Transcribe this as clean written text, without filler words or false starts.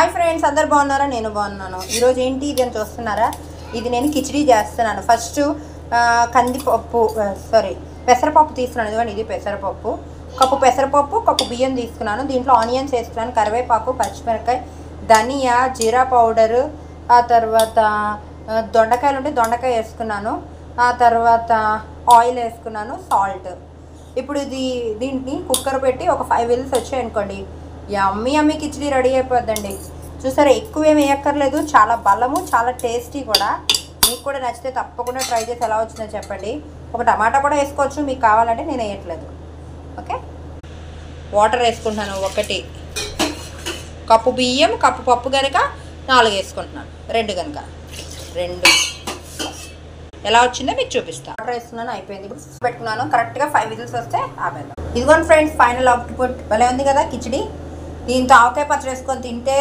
Hi friends, అందరు బాగున్నారా? నేను బాగున్నాను. ఈరోజు ఏంటి ఇది అని చూస్తున్నారా? ఇది నేను కిచిడి చేస్తున్నాను. ఫస్ట్ కందిపప్పు పెసరపప్పు తీసుకున్నాను. ఇదిగోండి, ఇది పెసరపప్పు. కప్పు పెసరపప్పు, కప్పు బియ్యం తీసుకున్నాను. దీంట్లో ఆనియన్స్ వేసుకున్నాను, కరివేపాకు, పచ్చిమిరపకాయ, ధనియా, జీరా పౌడరు, ఆ తర్వాత దొండకాయలు ఉంటే దొండకాయ వేసుకున్నాను, ఆ తర్వాత ఆయిల్ వేసుకున్నాను, సాల్ట్. ఇప్పుడు దీన్ని కుక్కర్ పెట్టి ఒక 5 విజిల్స్ వచ్చాయనుకోండి, యమ్మీ యమ్మీ కిచిడి రెడీ అయిపోద్దండి. చూసారా, ఎక్కువ ఏమి వేయక్కర్లేదు. చాలా బలము, చాలా టేస్టీ కూడా. మీకు కూడా నచ్చితే తప్పకుండా ట్రై చేసి ఎలా వచ్చిందో చెప్పండి. ఒక టమాటా కూడా వేసుకోవచ్చు మీకు కావాలంటే, నేను వేయట్లేదు. ఓకే, వాటర్ వేసుకుంటున్నాను. 1 కప్పు బియ్యం, కప్పు పప్పు కనుక 4 వేసుకుంటున్నాను. 2 కనుక 2. ఎలా వచ్చిందో మీకు చూపిస్తాను. వాటర్ వేసుకున్నాను, అయిపోయింది. ఇప్పుడు పెట్టుకున్నాను. కరెక్ట్గా 5 విజిల్స్ వస్తే ఆపేద్దాం. ఇదిగోండి ఫ్రెండ్స్, ఫైనల్ అవుట్పుట్ భలే ఉంది కదా కిచిడి. దీంతో ఆవకాయ పచ్చడి వేసుకొని తింటే